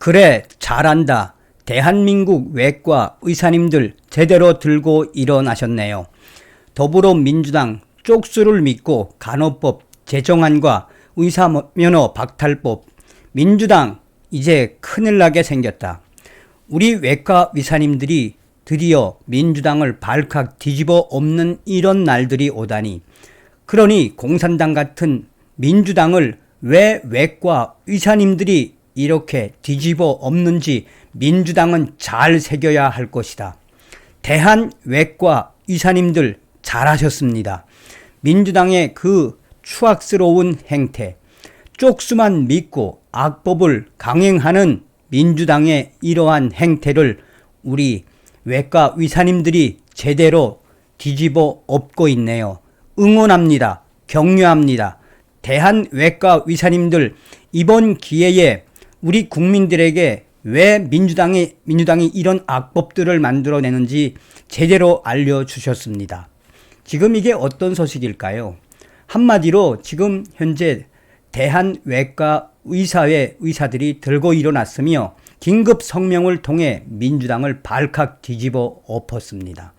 그래, 잘한다. 대한민국 외과 의사님들 제대로 들고 일어나셨네요. 더불어민주당 쪽수를 믿고 간호법 제정안과 의사면허 박탈법, 민주당 이제 큰일 나게 생겼다. 우리 외과 의사님들이 드디어 민주당을 발칵 뒤집어 엎는 이런 날들이 오다니. 그러니 공산당 같은 민주당을 왜 외과 의사님들이 이렇게 뒤집어 엎는지 민주당은 잘 새겨야 할 것이다. 대한 외과 의사님들 잘하셨습니다. 민주당의 그 추악스러운 행태, 쪽수만 믿고 악법을 강행하는 민주당의 이러한 행태를 우리 외과 의사님들이 제대로 뒤집어 엎고 있네요. 응원합니다. 격려합니다. 대한 외과 의사님들, 이번 기회에 우리 국민들에게 왜 민주당이 이런 악법들을 만들어내는지 제대로 알려주셨습니다. 지금 이게 어떤 소식일까요? 한마디로 지금 현재 대한외과 의사회 의사들이 들고 일어났으며 긴급 성명을 통해 민주당을 발칵 뒤집어 엎었습니다.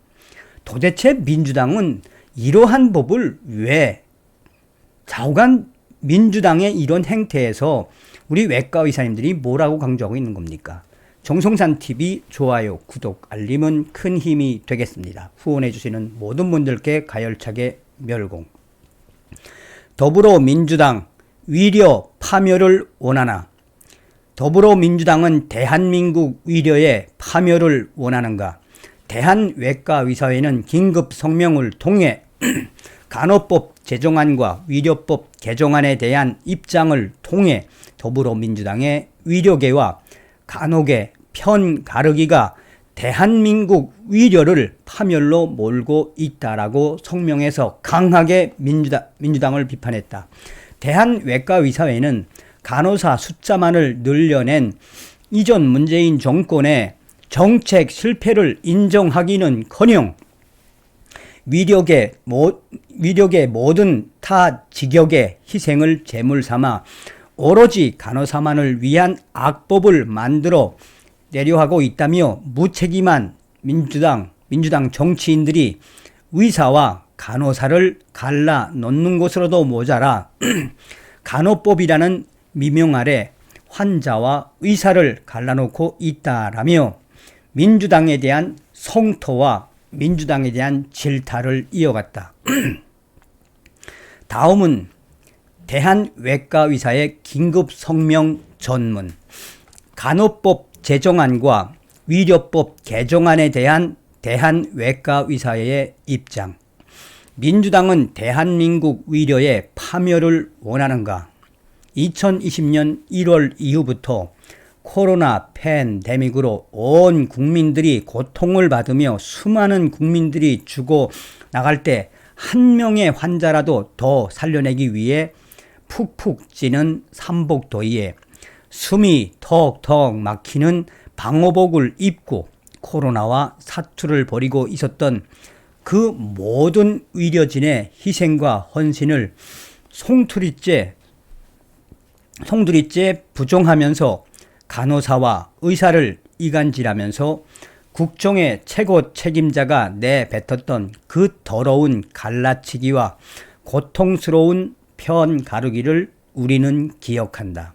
도대체 민주당은 이러한 법을 왜, 좌우간 민주당의 이런 행태에서 우리 외과 의사님들이 뭐라고 강조하고 있는 겁니까? 정성산TV 좋아요, 구독, 알림은 큰 힘이 되겠습니다. 후원해주시는 모든 분들께 가열차게 멸공. 더불어민주당 위려 파멸을 원하나? 더불어민주당은 대한민국 위려의 파멸을 원하는가? 대한외과의사회는 긴급 성명을 통해 간호법 제정안과 위려법 개정안에 대한 입장을 통해 더불어민주당의 위려계와 간호계 편 가르기가 대한민국 위려를 파멸로 몰고 있다라고 성명해서 강하게 민주당을 비판했다. 대한외과의사회는 간호사 숫자만을 늘려낸 이전 문재인 정권의 정책 실패를 인정하기는커녕 위력의 모든 타 직역의 희생을 제물 삼아 오로지 간호사만을 위한 악법을 만들어 내려하고 있다며 무책임한 민주당 정치인들이 의사와 간호사를 갈라 놓는 것으로도 모자라 간호법이라는 미명 아래 환자와 의사를 갈라놓고 있다라며 민주당에 대한 성토와 민주당에 대한 질타를 이어갔다. 다음은 대한외과의사의 긴급 성명 전문, 간호법 제정안과 위려법 개정안에 대한 대한외과의사의 입장. 민주당은 대한민국 위려의 파멸을 원하는가? 2020년 1월 이후부터 코로나 팬데믹으로 온 국민들이 고통을 받으며 수많은 국민들이 죽어 나갈 때 한 명의 환자라도 더 살려내기 위해 푹푹 찌는 삼복더위에 숨이 턱턱 막히는 방호복을 입고 코로나와 사투를 벌이고 있었던 그 모든 의료진의 희생과 헌신을 송두리째 부정하면서 간호사와 의사를 이간질하면서 국정의 최고 책임자가 내뱉었던 그 더러운 갈라치기와 고통스러운 편 가르기를 우리는 기억한다.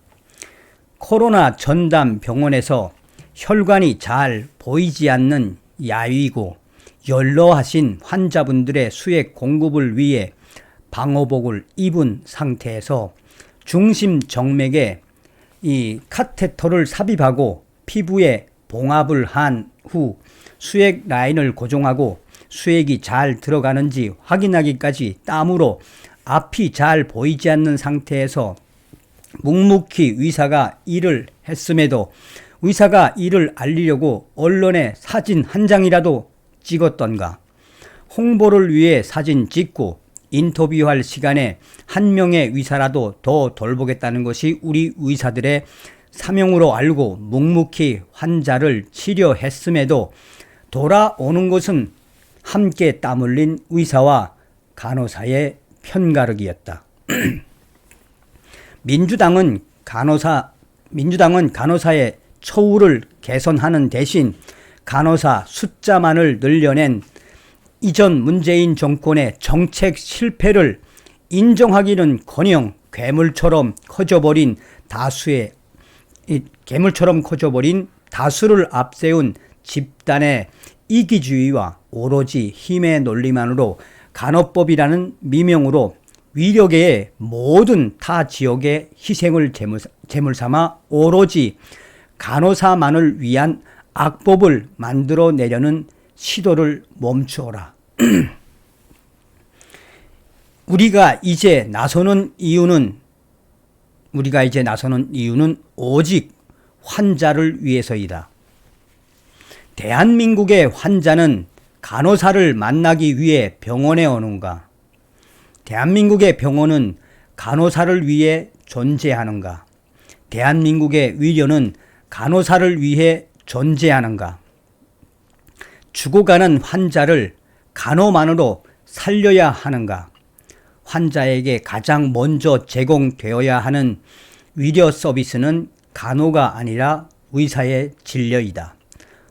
코로나 전담 병원에서 혈관이 잘 보이지 않는 야위고 연로하신 환자분들의 수액 공급을 위해 방호복을 입은 상태에서 중심 정맥에 이 카테터를 삽입하고 피부에 봉합을 한 후 수액 라인을 고정하고 수액이 잘 들어가는지 확인하기까지 땀으로 앞이 잘 보이지 않는 상태에서 묵묵히 의사가 일을 했음에도 의사가 일을 알리려고 언론에 사진 한 장이라도 찍었던가? 홍보를 위해 사진 찍고 인터뷰할 시간에 한 명의 의사라도 더 돌보겠다는 것이 우리 의사들의 사명으로 알고 묵묵히 환자를 치료했음에도 돌아오는 것은 함께 땀 흘린 의사와 간호사의 편가르기였다. 민주당은 간호사의 처우를 개선하는 대신 간호사 숫자만을 늘려낸 이전 문재인 정권의 정책 실패를 인정하기는커녕 괴물처럼 커져버린 다수를 앞세운 집단의 이기주의와 오로지 힘의 논리만으로 간호법이라는 미명으로 위력의 모든 타 지역의 희생을 제물 삼아 오로지 간호사만을 위한 악법을 만들어내려는 시도를 멈추어라. 우리가 이제 나서는 이유는 오직 환자를 위해서이다. 대한민국의 환자는 간호사를 만나기 위해 병원에 오는가? 대한민국의 병원은 간호사를 위해 존재하는가? 대한민국의 의료는 간호사를 위해 존재하는가? 죽어가는 환자를 간호만으로 살려야 하는가? 환자에게 가장 먼저 제공되어야 하는 의료 서비스는 간호가 아니라 의사의 진료이다.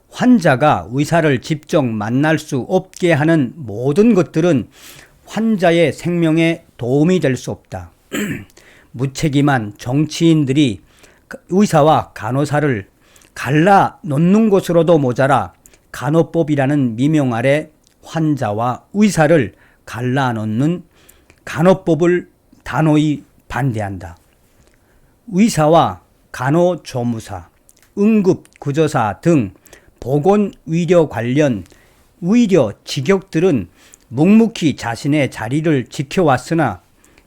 환자가 의사를 직접 만날 수 없게 하는 모든 것들은 환자의 생명에 도움이 될 수 없다. 무책임한 정치인들이 의사와 간호사를 갈라놓는 것으로도 모자라 간호법이라는 미명 아래 환자와 의사를 갈라놓는 간호법을 단호히 반대한다. 의사와 간호조무사, 응급구조사 등 보건의료 관련 의료 직역들은 묵묵히 자신의 자리를 지켜왔으나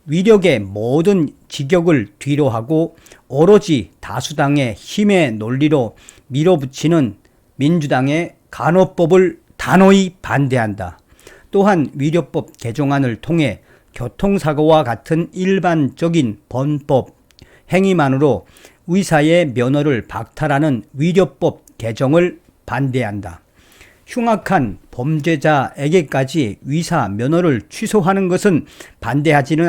위력의 모든 직역을 뒤로하고 오로지 다수당의 힘의 논리로 밀어붙이는 민주당의 간호법을 단호히 반대한다. 또한 의료법 개정안을 통해 교통사고와 같은 일반적인 범법 행위만으로 의사의 면허를 박탈하는 의료법 개정을 반대한다. 흉악한 범죄자에게까지 의사 면허를 취소하는 것은 반대하지는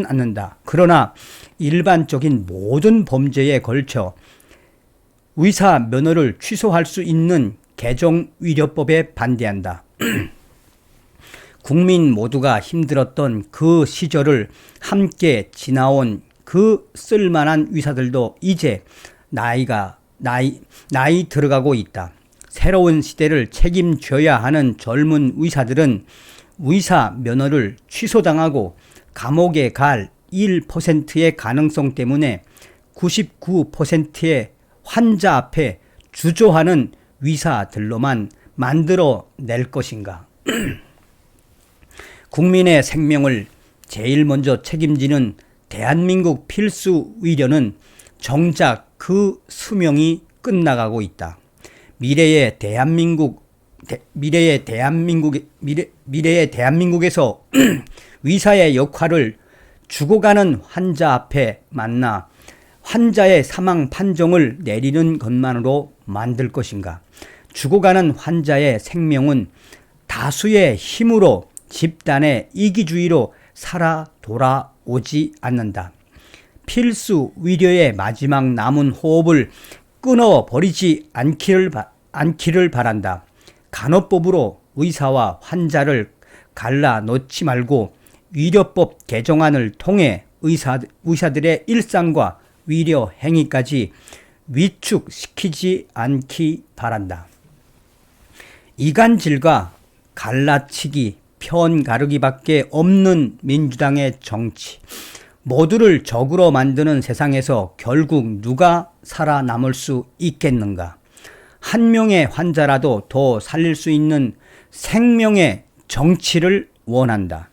않는다. 그러나 일반적인 모든 범죄에 걸쳐 의사 면허를 취소할 수 있는 개정 의료법에 반대한다. 국민 모두가 힘들었던 그 시절을 함께 지나온 그 쓸만한 의사들도 이제 나이 들어가고 있다. 새로운 시대를 책임져야 하는 젊은 의사들은 의사 면허를 취소당하고 감옥에 갈 1%의 가능성 때문에 99%의 환자 앞에 주저하는 의사들로만 만들어낼 것인가? 국민의 생명을 제일 먼저 책임지는 대한민국 필수 의료는 정작 그 수명이 끝나가고 있다. 미래의 대한민국에서 의사의 역할을 죽어가는 환자 앞에 만나 환자의 사망 판정을 내리는 것만으로 만들 것인가? 죽어가는 환자의 생명은 다수의 힘으로 집단의 이기주의로 살아 돌아오지 않는다. 필수 의료의 마지막 남은 호흡을 끊어버리지 않기를 바란다. 간호법으로 의사와 환자를 갈라놓지 말고 의료법 개정안을 통해 의사들의 일상과 의료 행위까지 위축시키지 않기 바란다. 이간질과 갈라치기, 편 가르기밖에 없는 민주당의 정치. 모두를 적으로 만드는 세상에서 결국 누가 살아남을 수 있겠는가? 한 명의 환자라도 더 살릴 수 있는 생명의 정치를 원한다.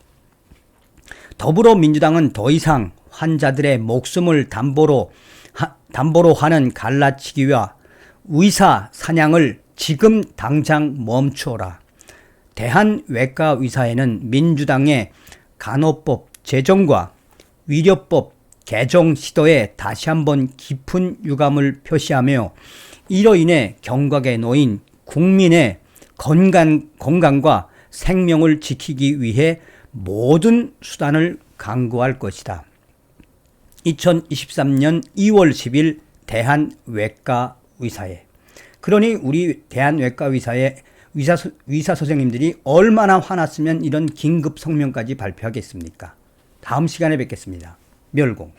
더불어민주당은 더 이상 환자들의 목숨을 담보로 하는 갈라치기와 의사 사냥을 지금 당장 멈추어라. 대한외과의사회는 민주당의 간호법 제정과 의료법 개정 시도에 다시 한번 깊은 유감을 표시하며 이로 인해 경각에 놓인 국민의 건강과 생명을 지키기 위해 모든 수단을 강구할 것이다. 2023년 2월 10일 대한외과의사회. 그러니 우리 대한외과의사의 의사 선생님들이 얼마나 화났으면 이런 긴급 성명까지 발표하겠습니까? 다음 시간에 뵙겠습니다. 멸공.